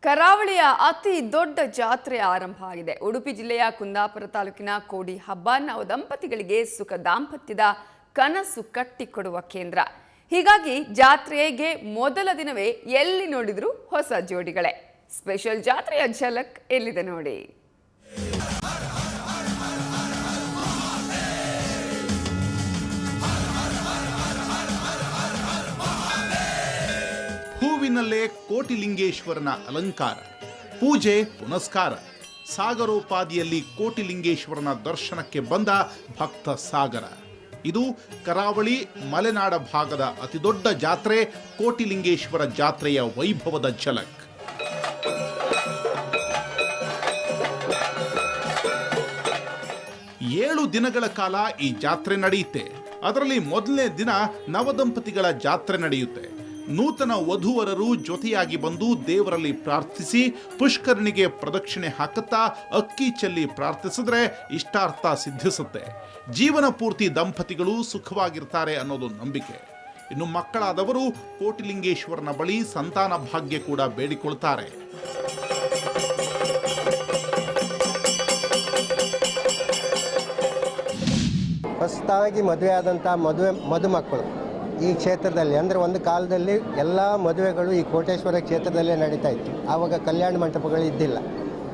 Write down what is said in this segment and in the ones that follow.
ಕರಾವಳಿಯ ಅತಿ ದೊಡ್ಡ ಜಾತ್ರೆ ಆರಂಭ ಆಗಿದೆ. ಉಡುಪಿ ಜಿಲ್ಲೆಯ ಕುಂದಾಪುರ ತಾಲೂಕಿನ ಕೋಡಿ ಹಬ್ಬ ನವದಂಪತಿಗಳಿಗೆ ಸುಖ ದಾಂಪತ್ಯದ ಕನಸು ಕಟ್ಟಿಕೊಡುವ ಕೇಂದ್ರ. ಹೀಗಾಗಿ ಜಾತ್ರೆಗೆ ಮೊದಲ ದಿನವೇ ಎಲ್ಲಿ ನೋಡಿದ್ರು ಹೊಸ ಜೋಡಿಗಳೇ. ಸ್ಪೆಷಲ್ ಜಾತ್ರೆಯ ಝಲಕ್ ಎಲ್ಲಿದೆ ನೋಡಿ. ಹೂವಿನಲ್ಲೇ ಕೋಟಿಲಿಂಗೇಶ್ವರನ ಅಲಂಕಾರ, ಪೂಜೆ ಪುನಸ್ಕಾರ. ಸಾಗರೋಪಾದಿಯಲ್ಲಿ ಕೋಟಿಲಿಂಗೇಶ್ವರನ ದರ್ಶನಕ್ಕೆ ಬಂದ ಭಕ್ತ ಸಾಗರ. ಇದು ಕರಾವಳಿ ಮಲೆನಾಡ ಭಾಗದ ಅತಿದೊಡ್ಡ ಜಾತ್ರೆ ಕೋಟಿಲಿಂಗೇಶ್ವರ ಜಾತ್ರೆಯ ವೈಭವದ ಝಲಕ್. ಏಳು ದಿನಗಳ ಕಾಲ ಈ ಜಾತ್ರೆ ನಡೆಯುತ್ತೆ. ಅದರಲ್ಲಿ ಮೊದಲನೇ ದಿನ ನವದಂಪತಿಗಳ ಜಾತ್ರೆ ನಡೆಯುತ್ತೆ. ನೂತನ ವಧುವರರು ಜೊತೆಯಾಗಿ ಬಂದು ದೇವರಲ್ಲಿ ಪ್ರಾರ್ಥಿಸಿ ಪುಷ್ಕರಣಿಗೆ ಪ್ರದಕ್ಷಿಣೆ ಹಾಕುತ್ತಾ ಅಕ್ಕಿ ಚೆಲ್ಲಿ ಪ್ರಾರ್ಥಿಸಿದ್ರೆ ಇಷ್ಟಾರ್ಥ ಸಿದ್ಧಿಸುತ್ತೆ. ಜೀವನ ಪೂರ್ತಿ ದಂಪತಿಗಳು ಸುಖವಾಗಿರ್ತಾರೆ ಅನ್ನೋದು ನಂಬಿಕೆ. ಇನ್ನು ಮಕ್ಕಳಾದವರು ಕೋಟಿಲಿಂಗೇಶ್ವರನ ಬಳಿ ಸಂತಾನ ಭಾಗ್ಯ ಕೂಡ ಬೇಡಿಕೊಳ್ತಾರೆ. ಹೊಸದಾಗಿ ಮದುವೆ ಆದಂಥ ಮದುಮಕ್ಕಳು ಈ ಕ್ಷೇತ್ರದಲ್ಲಿ, ಅಂದರೆ ಒಂದು ಕಾಲದಲ್ಲಿ ಎಲ್ಲ ಮದುವೆಗಳು ಈ ಕೋಟೇಶ್ವರ ಕ್ಷೇತ್ರದಲ್ಲೇ ನಡೀತಾ ಇತ್ತು. ಆವಾಗ ಕಲ್ಯಾಣ ಮಂಟಪಗಳು ಇದ್ದಿಲ್ಲ,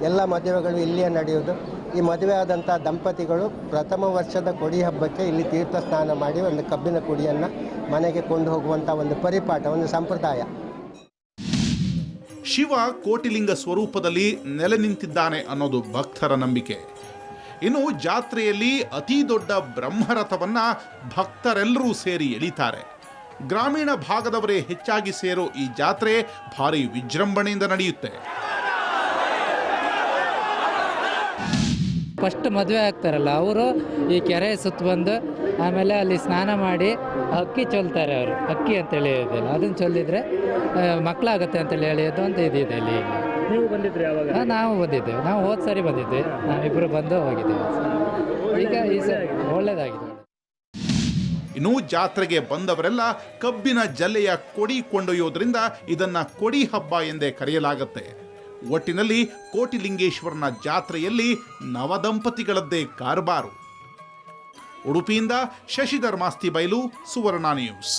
ಎಲ್ಲ ಮದುವೆಗಳು ಇಲ್ಲಿಯೇ ನಡೆಯೋದು. ಈ ಮದುವೆ ಆದಂಥ ದಂಪತಿಗಳು ಪ್ರಥಮ ವರ್ಷದ ಕೊಡಿ ಹಬ್ಬಕ್ಕೆ ಇಲ್ಲಿ ತೀರ್ಥ ಸ್ನಾನ ಮಾಡಿ ಒಂದು ಕಬ್ಬಿನ ಕುಡಿಯನ್ನು ಮನೆಗೆ ಕೊಂಡು ಹೋಗುವಂಥ ಒಂದು ಪರಿಪಾಠ, ಒಂದು ಸಂಪ್ರದಾಯ. ಶಿವ ಕೋಟಿಲಿಂಗ ಸ್ವರೂಪದಲ್ಲಿ ನೆಲೆ ನಿಂತಿದ್ದಾನೆ ಅನ್ನೋದು ಭಕ್ತರ ನಂಬಿಕೆ. ಇನ್ನು ಜಾತ್ರೆಯಲ್ಲಿ ಅತಿ ದೊಡ್ಡ ಬ್ರಹ್ಮರಥವನ್ನ ಭಕ್ತರೆಲ್ಲರೂ ಸೇರಿ ಎಳಿತಾರೆ. ಗ್ರಾಮೀಣ ಭಾಗದವರೇ ಹೆಚ್ಚಾಗಿ ಸೇರೋ ಈ ಜಾತ್ರೆ ಭಾರಿ ವಿಜೃಂಭಣೆಯಿಂದ ನಡೆಯುತ್ತೆ. ಫಸ್ಟ್ ಮದುವೆ ಆಗ್ತಾರಲ್ಲ ಅವರು ಈ ಕೆರೆ ಸುತ್ತ ಬಂದು ಆಮೇಲೆ ಅಲ್ಲಿ ಸ್ನಾನ ಮಾಡಿ ಅಕ್ಕಿ ಚೊಲ್ತಾರೆ. ಅವರು ಅಕ್ಕಿ ಅಂತೇಳಿ ಹೇಳಿದ್ದಲ್ಲ, ಅದನ್ನು ಚೊಲ್ಲಿದ್ರೆ ಮಕ್ಕಳಾಗುತ್ತೆ ಅಂತೇಳಿ ಹೇಳಿದ್ದು ಅಂತ ಇದಿದೆ ಇಲ್ಲಿ. ನೀವು ಬಂದಿದ್ರಿ ಯಾವಾಗ? ನಾವು ಬಂದಿದ್ದೇವೆ, ನಾವು ಹೋದ ಸರಿ ಬಂದಿದ್ವಿ, ನಾವಿಬ್ಬರು ಬಂದು ಹೋಗಿದ್ದೇವೆ. ಈಗ ಈ ಸರಿ ಒಳ್ಳೇದಾಗಿದೆ. ಇನ್ನು ಜಾತ್ರೆಗೆ ಬಂದವರೆಲ್ಲ ಕಬ್ಬಿನ ಜಲ್ಲೆಯ ಕೊಡಿ ಕೊಂಡೊಯ್ಯೋದ್ರಿಂದ ಇದನ್ನ ಕೊಡಿ ಹಬ್ಬ ಎಂದೇ ಕರೆಯಲಾಗುತ್ತೆ. ಒಟ್ಟಿನಲ್ಲಿ ಕೋಟಿಲಿಂಗೇಶ್ವರನ ಜಾತ್ರೆಯಲ್ಲಿ ನವದಂಪತಿಗಳದ್ದೇ ಕಾರ್ಬಾರು. ಉಡುಪಿಯಿಂದ ಶಶಿಧರ್ ಮಾಸ್ತಿ ಬೈಲು, ಸುವರ್ಣ ನ್ಯೂಸ್.